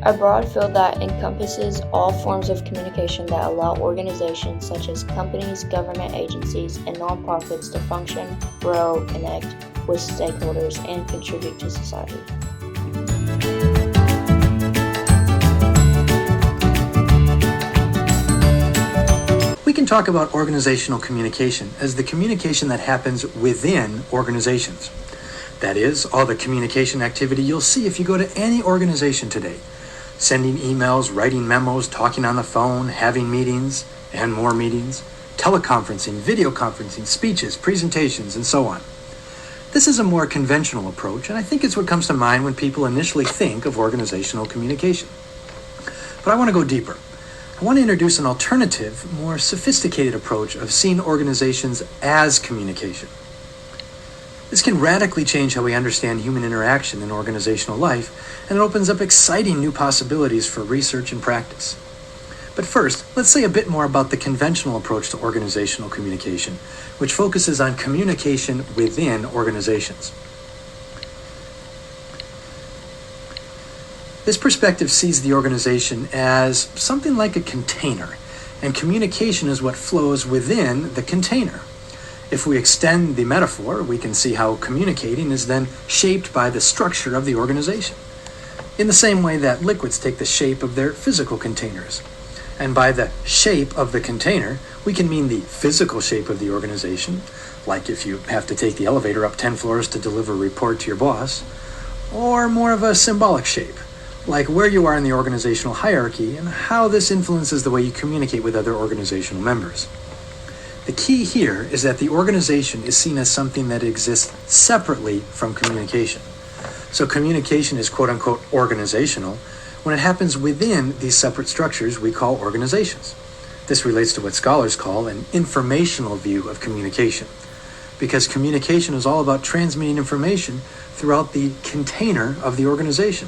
a broad field that encompasses all forms of communication that allow organizations such as companies, government agencies, and nonprofits to function, grow, connect with stakeholders, and contribute to society. We can talk about organizational communication as the communication that happens within organizations. That is, all the communication activity you'll see if you go to any organization today. Sending emails, writing memos, talking on the phone, having meetings and more meetings, teleconferencing, video conferencing, speeches, presentations, and so on. This is a more conventional approach, and I think it's what comes to mind when people initially think of organizational communication. But I want to go deeper. I want to introduce an alternative, more sophisticated approach of seeing organizations as communication. This can radically change how we understand human interaction in organizational life, and it opens up exciting new possibilities for research and practice. But first, let's say a bit more about the conventional approach to organizational communication, which focuses on communication within organizations. This perspective sees the organization as something like a container, and communication is what flows within the container. If we extend the metaphor, we can see how communicating is then shaped by the structure of the organization, in the same way that liquids take the shape of their physical containers. And by the shape of the container, we can mean the physical shape of the organization, like if you have to take the elevator up 10 floors to deliver a report to your boss, or more of a symbolic shape, like where you are in the organizational hierarchy and how this influences the way you communicate with other organizational members. The key here is that the organization is seen as something that exists separately from communication. So communication is quote-unquote organizational when it happens within these separate structures we call organizations. This relates to what scholars call an informational view of communication, because communication is all about transmitting information throughout the container of the organization.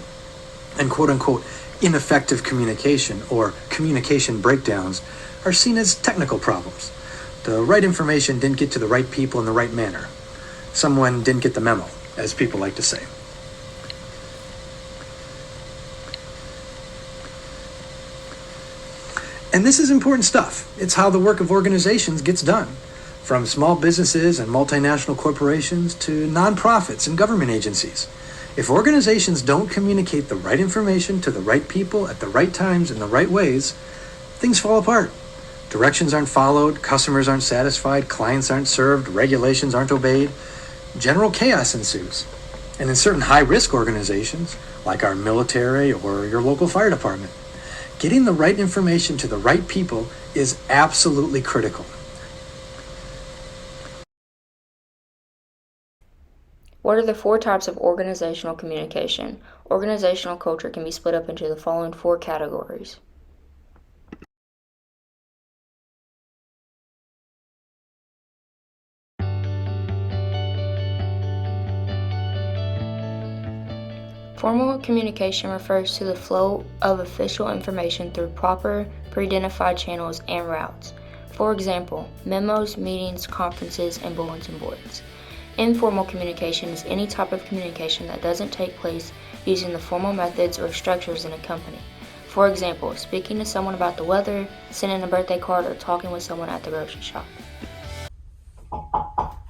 And quote-unquote ineffective communication or communication breakdowns are seen as technical problems. The right information didn't get to the right people in the right manner. Someone didn't get the memo, as people like to say. And this is important stuff. It's how the work of organizations gets done, from small businesses and multinational corporations to nonprofits and government agencies. If organizations don't communicate the right information to the right people at the right times in the right ways, things fall apart. Directions aren't followed, customers aren't satisfied, clients aren't served, regulations aren't obeyed. General chaos ensues. And in certain high-risk organizations, like our military or your local fire department, getting the right information to the right people is absolutely critical. What are the 4 types of organizational communication? Organizational culture can be split up into the following 4 categories. Formal communication refers to the flow of official information through proper, pre-identified channels and routes. For example, memos, meetings, conferences, and bulletin boards. Informal communication is any type of communication that doesn't take place using the formal methods or structures in a company. For example, speaking to someone about the weather, sending a birthday card, or talking with someone at the grocery shop.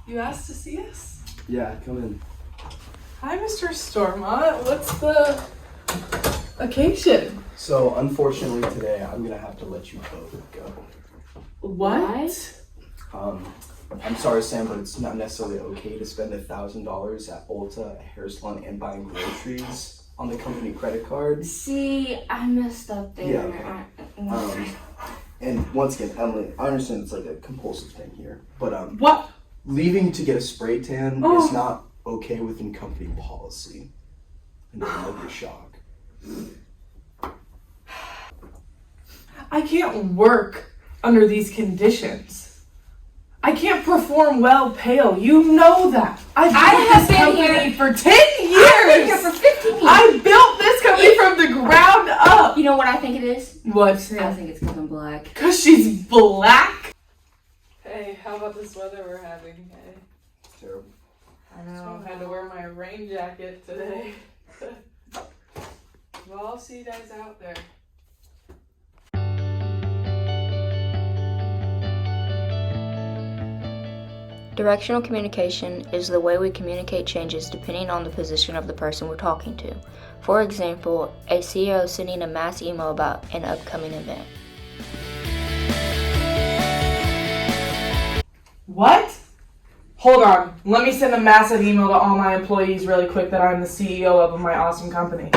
You asked to see us? Yeah, come in. Hi, Mr. Stormont. What's the occasion? So, unfortunately today, I'm gonna have to let you both go. What? I'm sorry, Sam, but it's not necessarily okay to spend $1,000 at Ulta, a hair salon, and buying groceries on the company credit card. See, I messed up there. Yeah, okay. And once again, Emily, I understand it's like a compulsive thing here, but What? leaving to get a spray tan is not okay within company policy. And another shock. I can't work under these conditions. I can't perform well pale. You know that. I have built this been company here. for 10 years. I've been here for 15 years. I built this company from the ground up. You know what I think it is? What? I think it's Kevin Black. Because she's black. Hey, how about this weather we're having? Hey. It's terrible. I So know. I had to wear my rain jacket today. Well, I'll see you guys out there. Directional communication is the way we communicate changes depending on the position of the person we're talking to. For example, a CEO sending a mass email about an upcoming event. What? Hold on. Let me send a massive email to all my employees really quick that I'm the CEO of my awesome company.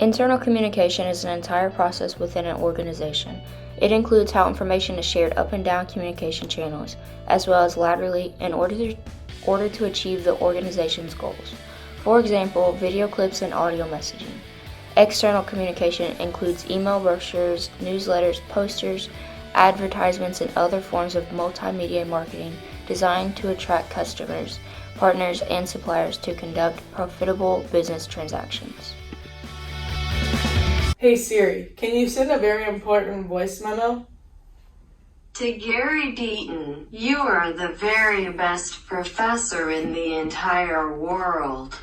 Internal communication is an entire process within an organization. It includes how information is shared up and down communication channels, as well as laterally in order to achieve the organization's goals. For example, video clips and audio messaging. External communication includes email brochures, newsletters, posters, advertisements, and other forms of multimedia marketing designed to attract customers, partners, and suppliers to conduct profitable business transactions. Hey Siri, can you send a very important voice memo? To Gary Deaton, you are the very best professor in the entire world.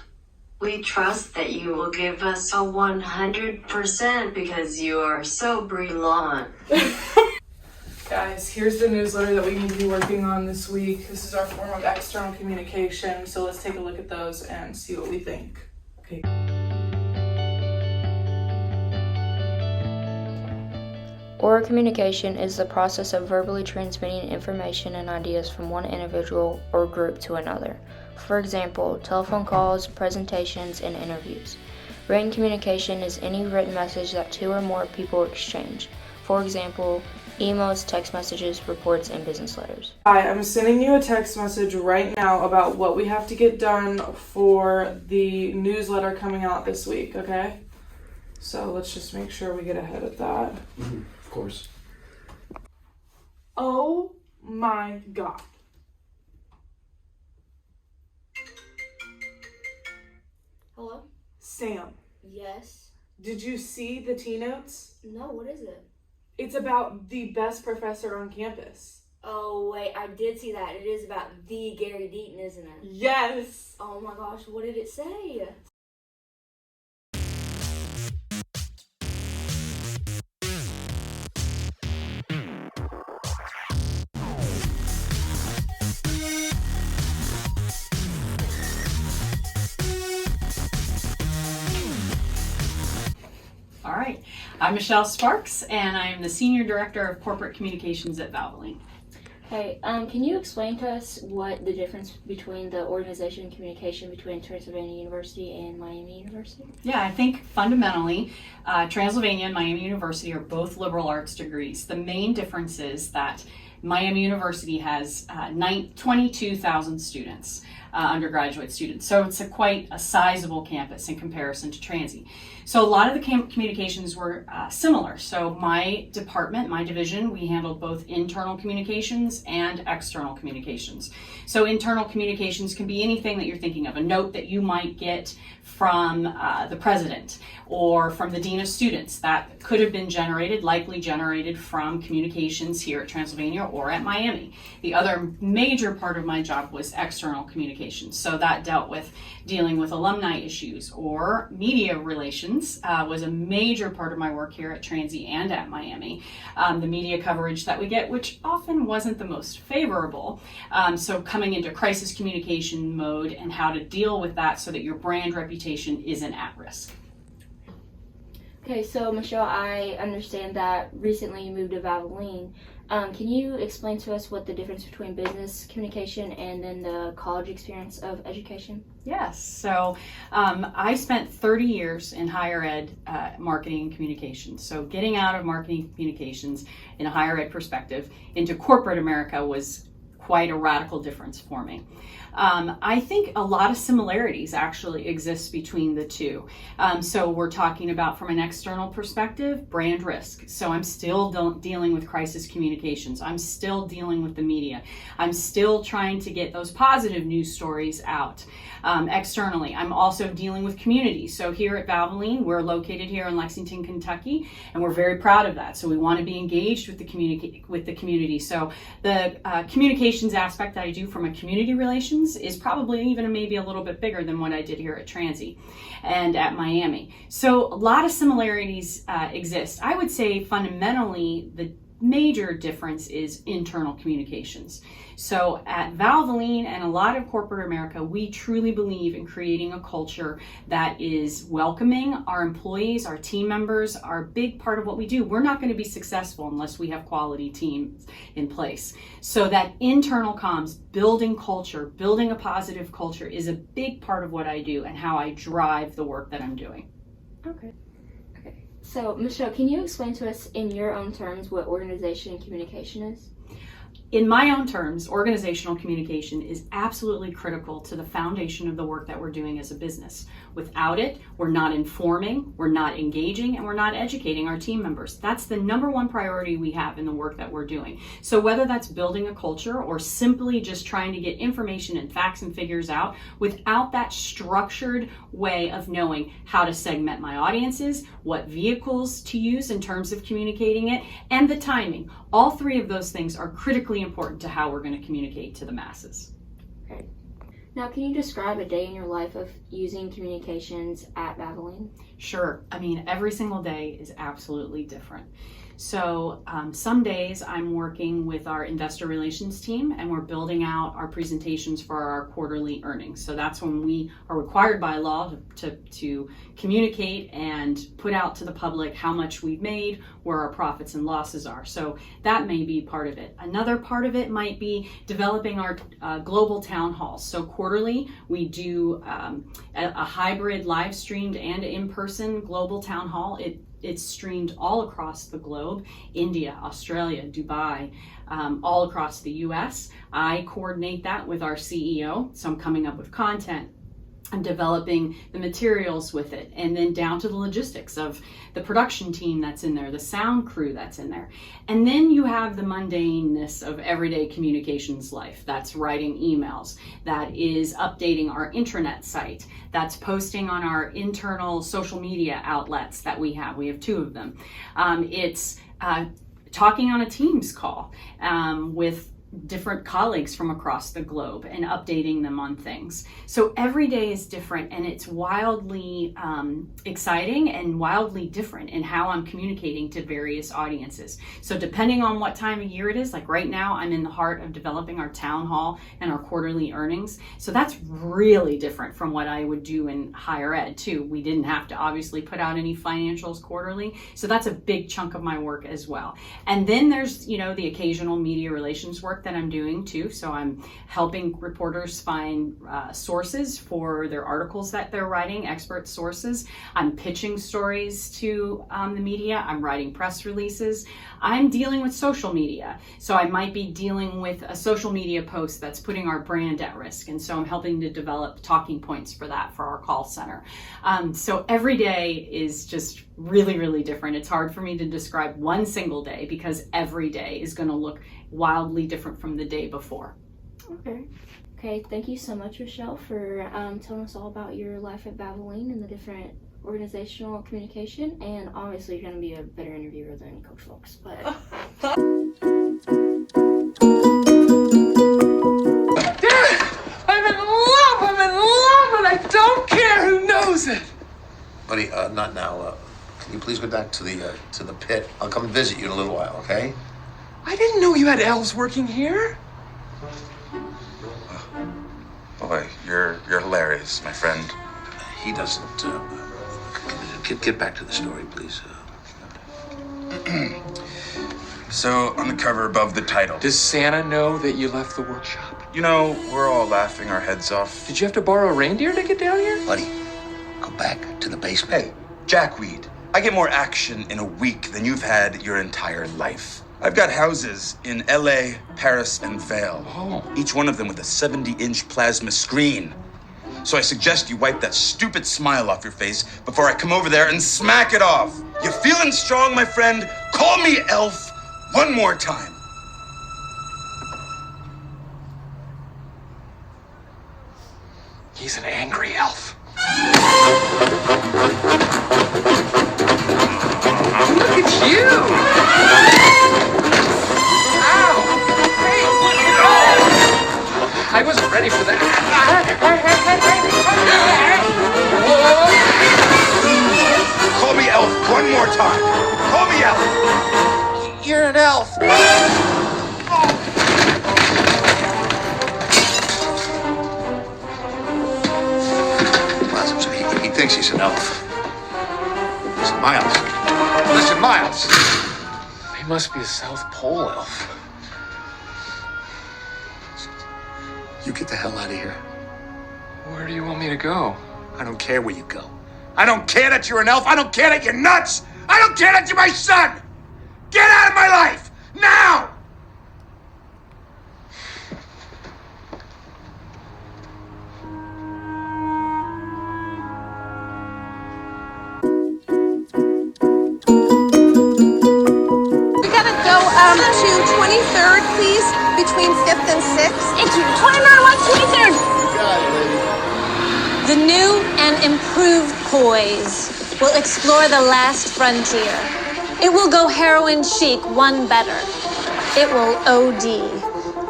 We trust that you will give us a 100% because you are so brilliant. Guys, here's the newsletter that we need to be working on this week. This is our form of external communication, so let's take a look at those and see what we think. Okay. Oral communication is the process of verbally transmitting information and ideas from one individual or group to another. For example, telephone calls, presentations, and interviews. Written communication is any written message that two or more people exchange. For example, emails, text messages, reports, and business letters. Hi, I'm sending you a text message right now about what we have to get done for the newsletter coming out this week, okay? So let's just make sure we get ahead of that. Of course. Oh my god. Hello? Sam, Yes. did you see the T-notes? No, what is it? It's about the best professor on campus. Oh, wait, I did see that. It is about the Gary Deaton, isn't it? Yes! Oh my gosh, what did it say? All right, I'm Michelle Sparks, and I am the Senior Director of Corporate Communications at Valvoline. Hey, can you explain to us what the difference between the organization and communication between Transylvania University and Miami University? Yeah, I think fundamentally, Transylvania and Miami University are both liberal arts degrees. The main difference is that Miami University has 22,000 students, undergraduate students. So it's quite a sizable campus in comparison to Transy. So a lot of the communications were similar. So my department, my division, we handled both internal communications and external communications. So internal communications can be anything that you're thinking of, a note that you might get from the president or from the dean of students that could have been likely generated from communications here at Transylvania or at Miami. The other major part of my job was external communications. So that dealt with dealing with alumni issues or media relations was a major part of my work here at Transy and at Miami. The media coverage that we get, which often wasn't the most favorable. So coming into crisis communication mode and how to deal with that so that your brand reputation isn't at risk. Okay, so Michelle, I understand that recently you moved to Valvoline. Can you explain to us what the difference between business communication and then the college experience of education? Yes, so I spent 30 years in higher ed marketing and communications. So getting out of marketing and communications in a higher ed perspective into corporate America was quite a radical difference for me. I think a lot of similarities actually exist between the two. So we're talking about, from an external perspective, brand risk. So I'm still dealing with crisis communications. I'm still dealing with the media. I'm still trying to get those positive news stories out. Externally, I'm also dealing with community. So here at Valvoline, we're located here in Lexington, Kentucky, and we're very proud of that. So we want to be engaged with the community. So the communications aspect that I do from a community relations is probably even maybe a little bit bigger than what I did here at Transy and at Miami. So a lot of similarities exist. I would say fundamentally the major difference is internal communications. So at Valvoline and a lot of corporate America, we truly believe in creating a culture that is welcoming. Our employees, our team members are a big part of what we do. We're not going to be successful unless we have quality teams in place. So that internal comms, building culture, building a positive culture is a big part of what I do and how I drive the work that I'm doing. Okay. So, Michelle, can you explain to us in your own terms what organization communication is? In my own terms, organizational communication is absolutely critical to the foundation of the work that we're doing as a business. Without it, we're not informing, we're not engaging, and we're not educating our team members. That's the number one priority we have in the work that we're doing. So whether that's building a culture or simply just trying to get information and facts and figures out, without that structured way of knowing how to segment my audiences, what vehicles to use in terms of communicating it, and the timing, all three of those things are critically important to how we're going to communicate to the masses. Okay. Now, can you describe a day in your life of using communications at Valvoline? Sure. I mean, every single day is absolutely different. So some days I'm working with our investor relations team and we're building out our presentations for our quarterly earnings. So that's when we are required by law to communicate and put out to the public how much we've made, where our profits and losses are. So that may be part of it. Another part of it might be developing our global town halls. So quarterly we do a hybrid live streamed and in-person global town hall. It's streamed all across the globe, India, Australia, Dubai, all across the US. I coordinate that with our CEO. So I'm coming up with content. I'm developing the materials with it, and then down to the logistics of the production team that's in there, the sound crew that's in there. And then you have the mundaneness of everyday communications life. That's writing emails, that is updating our intranet site, that's posting on our internal social media outlets that we have. We have 2 of them. It's talking on a Teams call with different colleagues from across the globe and updating them on things. So every day is different, and it's wildly exciting and wildly different in how I'm communicating to various audiences. So depending on what time of year it is, like right now I'm in the heart of developing our town hall and our quarterly earnings. So that's really different from what I would do in higher ed too. We didn't have to obviously put out any financials quarterly. So that's a big chunk of my work as well. And then there's, the occasional media relations work that I'm doing too. So I'm helping reporters find sources for their articles that they're writing, expert sources. I'm pitching stories to the media. I'm writing press releases. I'm dealing with social media. So I might be dealing with a social media post that's putting our brand at risk. And so I'm helping to develop talking points for that for our call center. So every day is just really, really different. It's hard for me to describe one single day because every day is going to look wildly different from the day before. Okay, thank you so much, Michelle, for telling us all about your life at Valvoline and the different organizational communication. And obviously, you're going to be a better interviewer than Coach Folks. But I'm in love, and I don't care who knows it. Buddy, not now. Can you please go back to the pit? I'll come visit you in a little while, okay? I didn't know you had elves working here. Boy, you're hilarious, my friend. He doesn't. Get back to the story, please. So, on the cover above the title. Does Santa know that you left the workshop? We're all laughing our heads off. Did you have to borrow a reindeer to get down here? Buddy, go back to the basement. Hey, Jackweed, I get more action in a week than you've had your entire life. I've got houses in LA, Paris, and Vail. Each one of them with a 70-inch plasma screen. So I suggest you wipe that stupid smile off your face before I come over there and smack it off. You feeling strong, my friend? Call me Elf one more time. He's an angry elf. Look at you! Ow! Hey! Oh! I wasn't ready for that. Call me Elf one more time. Call me Elf. You're an elf. He thinks he's an elf. Listen, Miles. Listen, Miles. He must be a South Pole elf. You get the hell out of here. Where do you want me to go? I don't care where you go. I don't care that you're an elf. I don't care that you're nuts. I don't care that you're my son. Get out of my life now! We gotta go to 23rd, please, between 5th and 6th. It's 29 West 23rd. You got it, lady. The new and improved Poise will explore the last frontier. It will go heroin chic, one better. It will OD.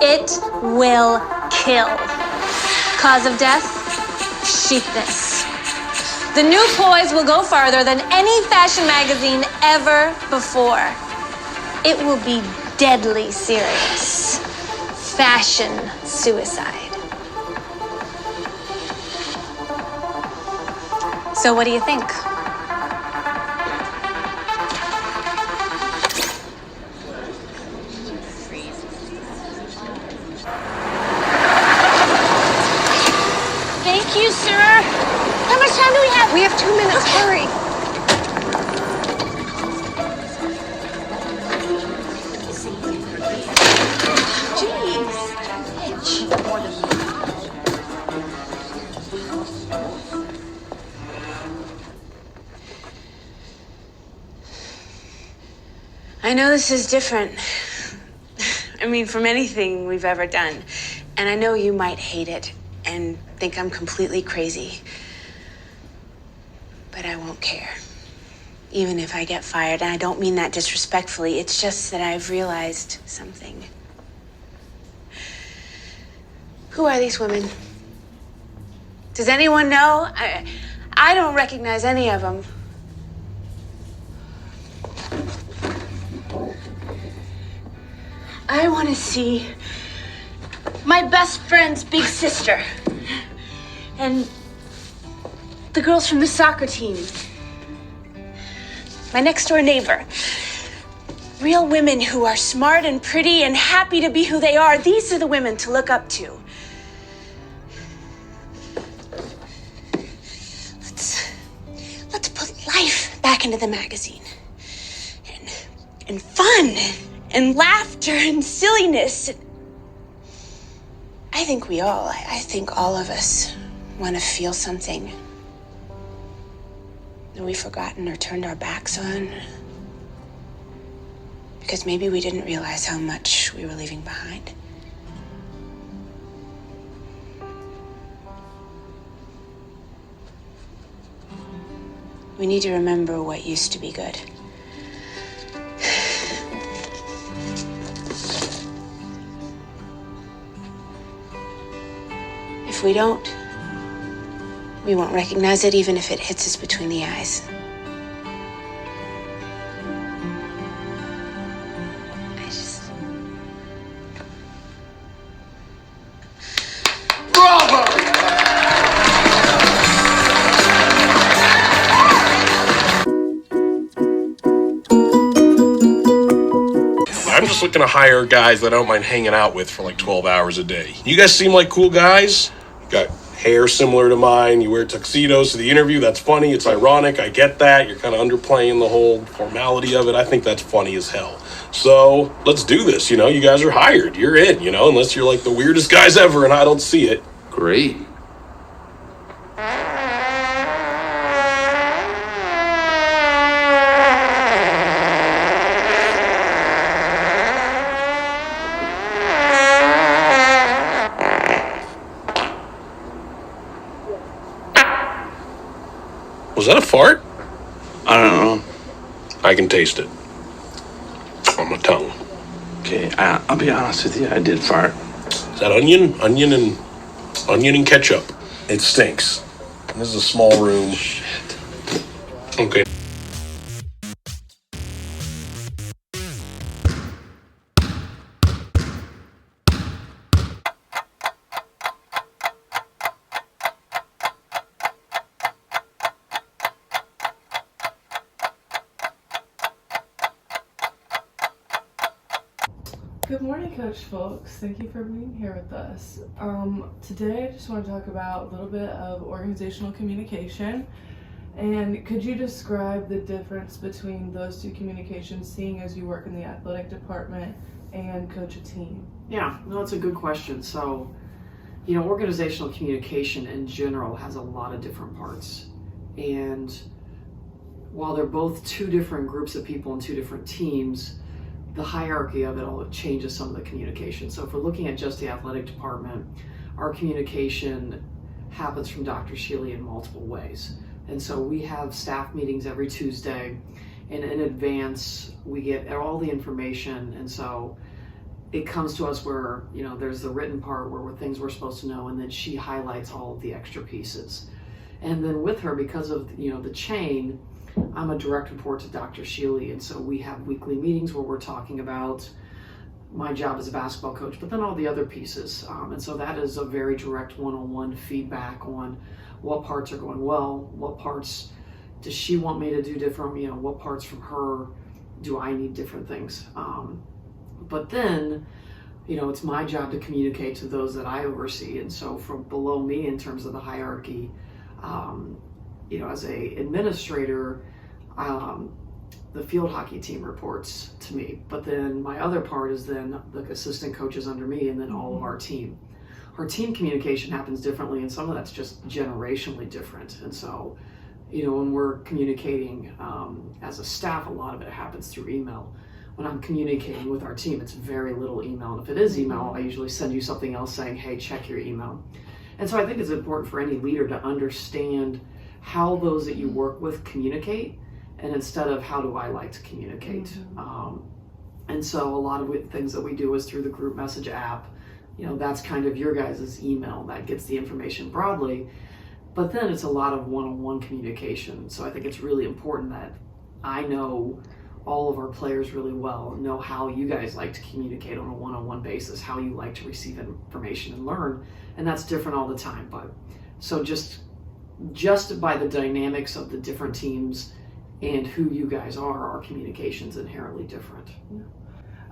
It will kill. Cause of death? Chicness. The new Poise will go farther than any fashion magazine ever before. It will be deadly serious. Fashion suicide. So what do you think? Thank you, sir. How much time do we have? We have 2 minutes. Hurry. I know this is different. I mean, from anything we've ever done. And I know you might hate it and think I'm completely crazy. But I won't care. Even if I get fired. And I don't mean that disrespectfully. It's just that I've realized something. Who are these women? Does anyone know? I don't recognize any of them. I want to see my best friend's big sister and the girls from the soccer team, my next door neighbor. Real women who are smart and pretty and happy to be who they are. These are the women to look up to. Let's put life back into the magazine and fun and laughter and silliness. I think all of us want to feel something that we've forgotten or turned our backs on. Because maybe we didn't realize how much we were leaving behind. We need to remember what used to be good. If we don't, we won't recognize it even if it hits us between the eyes. I'm just looking to hire guys that I don't mind hanging out with for like 12 hours a day. You guys seem like cool guys. You got hair similar to mine. You wear tuxedos to the interview. That's funny. It's ironic. I get that. You're kind of underplaying the whole formality of it. I think that's funny as hell. So let's do this. You know, you guys are hired. You're in, you know, unless you're like the weirdest guys ever and I don't see it. Great. Was that a fart? I don't know. I can taste it. On my tongue. Okay, I'll be honest with you, I did fart. Is that onion? Onion and ketchup. It stinks. This is a small room. Shit. Okay. Good morning, Coach folks. Thank you for being here with us. Today I just want to talk about a little bit of organizational communication. And could you describe the difference between those two communications, seeing as you work in the athletic department and coach a team? Yeah, no, that's a good question. So, you know, organizational communication in general has a lot of different parts. And while they're both two different groups of people and two different teams, the hierarchy of it all changes some of the communication. So if we're looking at just the athletic department, our communication happens from Dr. Shealy in multiple ways. And so we have staff meetings every Tuesday, and in advance we get all the information. And so it comes to us where, you know, there's the written part where things we're supposed to know, and then she highlights all of the extra pieces. And then with her, because of, you know, the chain, I'm a direct report to Dr. Shealy, and so we have weekly meetings where we're talking about my job as a basketball coach, but then all the other pieces. And so that is a very direct one-on-one feedback on what parts are going well, what parts does she want me to do different, you know, what parts from her do I need different things. But then, you know, it's my job to communicate to those that I oversee, and so from below me in terms of the hierarchy, you know, as a administrator, the field hockey team reports to me, but then my other part is then the assistant coaches under me, and then all of our team. Our team communication happens differently, and some of that's just generationally different. And so, you know, when we're communicating as a staff, a lot of it happens through email. When I'm communicating with our team, it's very little email, and if it is email, I usually send you something else saying, hey, check your email. And so I think it's important for any leader to understand how those that you work with communicate, and instead of how do I like to communicate. And so a lot of the things that we do is through the group message app. You know, that's kind of your guys' email that gets the information broadly, but then it's a lot of one-on-one communication. So I think it's really important that I know all of our players really well, know how you guys like to communicate on a one-on-one basis, how you like to receive information and learn, and that's different all the time. But so just by the dynamics of the different teams and who you guys are, our communication's inherently different.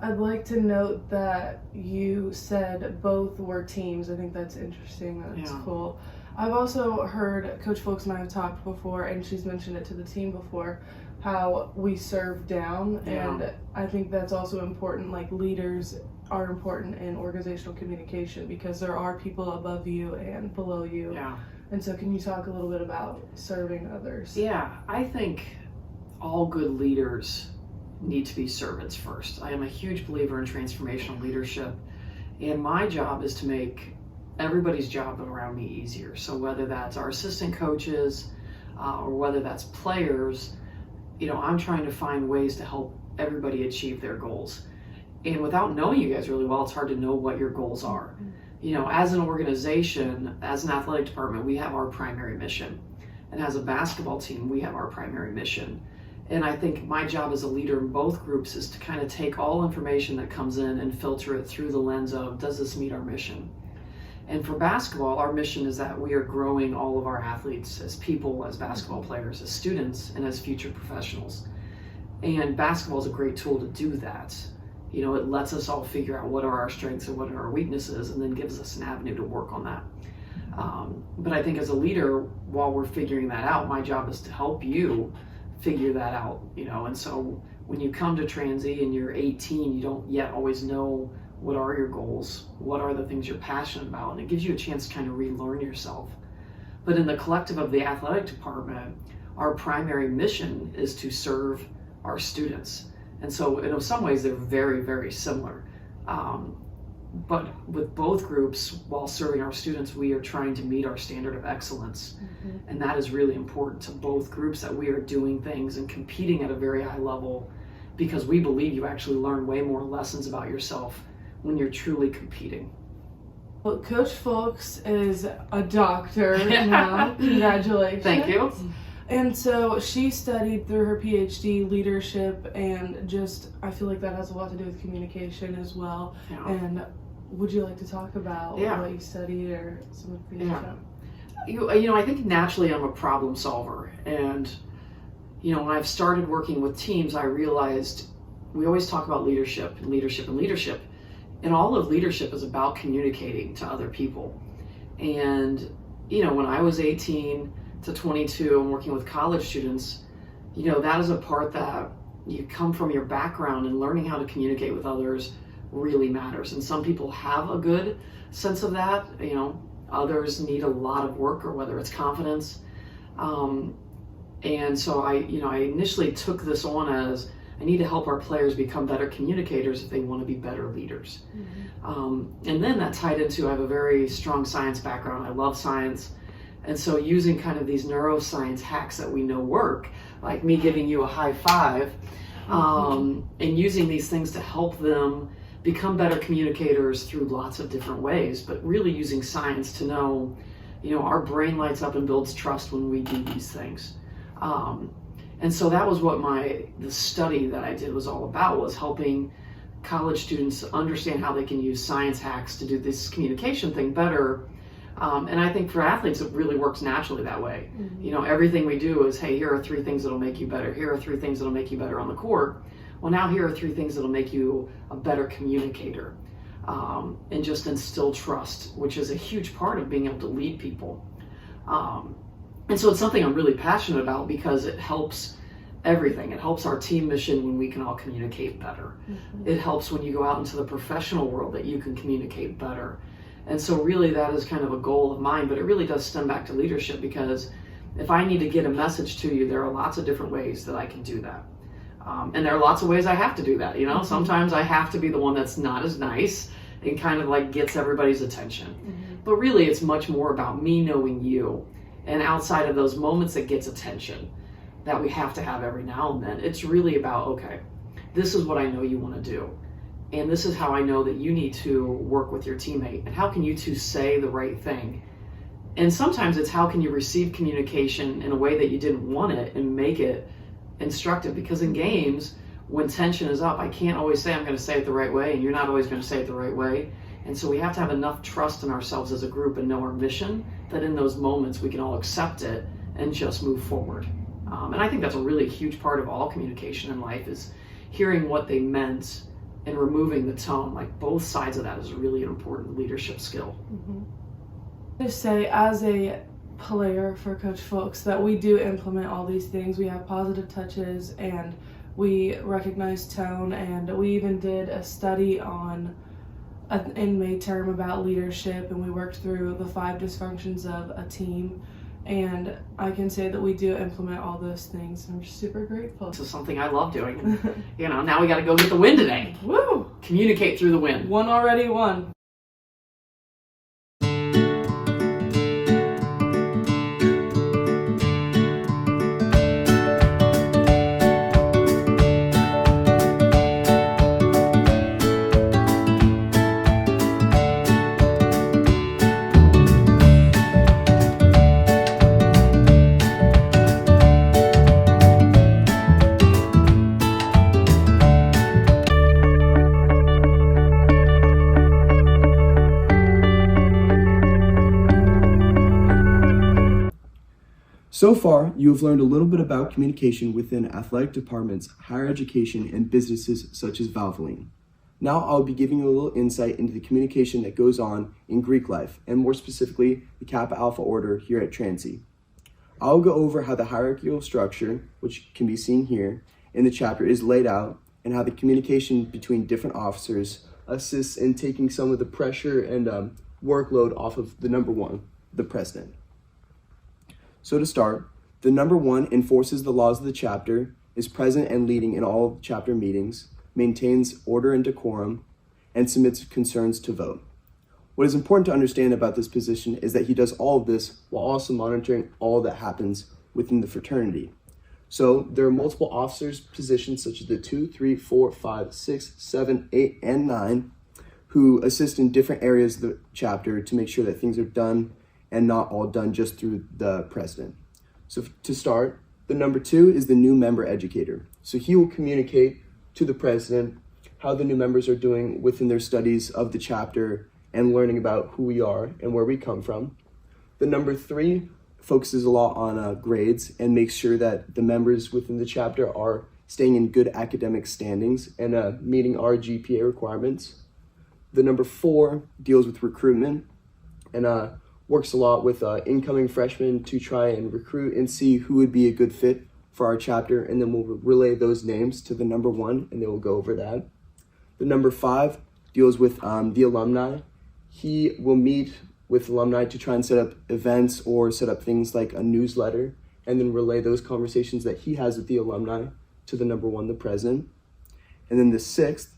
I'd like to note that you said both were teams. I think that's interesting. That's cool. I've also heard Coach Folks and I have talked before, and she's mentioned it to the team before, how we serve down. And I think that's also important. Like, leaders are important in organizational communication because there are people above you and below you. Yeah. And so can you talk a little bit about serving others? Yeah, I think all good leaders need to be servants first. I am a huge believer in transformational leadership, and my job is to make everybody's job around me easier. So whether that's our assistant coaches or whether that's players, you know, I'm trying to find ways to help everybody achieve their goals. And without knowing you guys really well, it's hard to know what your goals are. You know, as an organization, as an athletic department, we have our primary mission. And as a basketball team, we have our primary mission. And I think my job as a leader in both groups is to kind of take all information that comes in and filter it through the lens of, does this meet our mission? And for basketball, our mission is that we are growing all of our athletes as people, as basketball players, as students, and as future professionals. And basketball is a great tool to do that. You know, it lets us all figure out what are our strengths and what are our weaknesses, and then gives us an avenue to work on that. But I think as a leader, while we're figuring that out, my job is to help you figure that out, you know. And so when you come to Transy and you're 18, you don't yet always know what are your goals, what are the things you're passionate about, and it gives you a chance to kind of relearn yourself. But in the collective of the athletic department, our primary mission is to serve our students. And so in some ways they're very, very similar. But with both groups, while serving our students, we are trying to meet our standard of excellence. And that is really important to both groups, that we are doing things and competing at a very high level, because we believe you actually learn way more lessons about yourself when you're truly competing. Well, Coach Fulks is a doctor now. Congratulations. Thank you. And so she studied through her PhD leadership, and just, I feel like that has a lot to do with communication as well. Yeah. And would you like to talk about what you studied or some of the things you found? You know, I think naturally I'm a problem solver. And, you know, when I've started working with teams, I realized we always talk about leadership and leadership and leadership. And all of leadership is about communicating to other people. And, you know, when I was 18 to 22 and working with college students, you know, that is a part that you come from your background, and learning how to communicate with others really matters. And some people have a good sense of that, you know, others need a lot of work, or whether it's confidence. And so I initially took this on as, I need to help our players become better communicators if they want to be better leaders. And then that tied into, I have a very strong science background. I love science. And so using kind of these neuroscience hacks that we know work, like me giving you a high five, and using these things to help them become better communicators through lots of different ways, but really using science to know, you know, our brain lights up and builds trust when we do these things. And so that was what the study that I did was all about, was helping college students understand how they can use science hacks to do this communication thing better. And I think for athletes, it really works naturally that way. You know, everything we do is, hey, here are 3 things that'll make you better. Here are 3 things that'll make you better on the court. Well, now here are 3 things that'll make you a better communicator, and just instill trust, which is a huge part of being able to lead people. And so it's something I'm really passionate about, because it helps everything. It helps our team mission when we can all communicate better. It helps when you go out into the professional world that you can communicate better. And so really that is kind of a goal of mine, but it really does stem back to leadership, because if I need to get a message to you, there are lots of different ways that I can do that. And there are lots of ways I have to do that, you know? Sometimes I have to be the one that's not as nice and kind of like gets everybody's attention. But really it's much more about me knowing you, and outside of those moments that gets attention that we have to have every now and then, it's really about, okay, this is what I know you want to do. And this is how I know that you need to work with your teammate. And how can you two say the right thing? And sometimes it's how can you receive communication in a way that you didn't want it and make it instructive. Because in games, when tension is up, I can't always say I'm going to say it the right way, and you're not always going to say it the right way. And so we have to have enough trust in ourselves as a group and know our mission, that in those moments we can all accept it and just move forward. And I think that's a really huge part of all communication in life, is hearing what they meant and removing the tone. Like, both sides of that is a really important leadership skill. Just say, as a player for Coach Fulks, that we do implement all these things. We have positive touches, and we recognize tone, and we even did a study on in May term about leadership, and we worked through the 5 dysfunctions of a team. And I can say that we do implement all those things, and I'm just super grateful. This is something I love doing. You know, now we got to go get the win today. Woo! Communicate through the win. One already won. So far, you have learned a little bit about communication within athletic departments, higher education, and businesses such as Valvoline. Now I'll be giving you a little insight into the communication that goes on in Greek life, and more specifically, the Kappa Alpha Order here at Transy. I'll go over how the hierarchical structure, which can be seen here, in the chapter is laid out and how the communication between different officers assists in taking some of the pressure and workload off of the number one, the president. So to start, the number one enforces the laws of the chapter, is present and leading in all chapter meetings, maintains order and decorum, and submits concerns to vote. What is important to understand about this position is that he does all of this while also monitoring all that happens within the fraternity. So there are multiple officers' positions such as the 2, 3, 4, 5, 6, 7, 8, and 9 who assist in different areas of the chapter to make sure that things are done and not all done just through the president. So to start, the number 2 is the new member educator. So he will communicate to the president how the new members are doing within their studies of the chapter and learning about who we are and where we come from. The number 3 focuses a lot on grades and makes sure that the members within the chapter are staying in good academic standings and meeting our GPA requirements. The number 4 deals with recruitment and works a lot with incoming freshmen to try and recruit and see who would be a good fit for our chapter, and then we'll relay those names to the number 1 and they will go over that. The number 5 deals with the alumni. He will meet with alumni to try and set up events or set up things like a newsletter and then relay those conversations that he has with the alumni to the number 1, the president. And then the 6th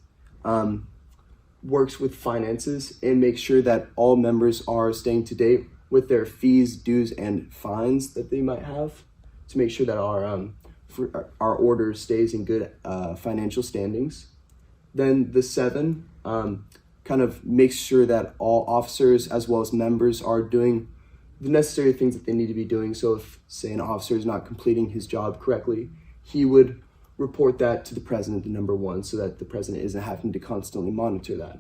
works with finances and makes sure that all members are staying to date with their fees, dues, and fines that they might have to make sure that our order stays in good financial standings. Then the 7 kind of makes sure that all officers as well as members are doing the necessary things that they need to be doing. So if, say, an officer is not completing his job correctly, he would report that to the president, the number 1, so that the president isn't having to constantly monitor that.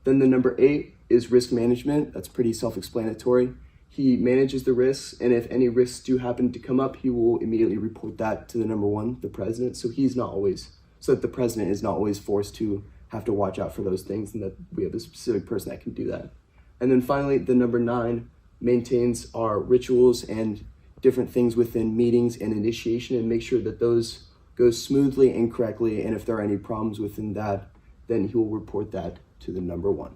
Then the number 8 is risk management. That's pretty self-explanatory. He manages the risks, and if any risks do happen to come up, he will immediately report that to the number 1, the president, so that the president is not always forced to have to watch out for those things, and that we have a specific person that can do that. And then finally, the number 9 maintains our rituals and different things within meetings and initiation and make sure that those go smoothly and correctly, and if there are any problems within that, then he will report that to the number 1.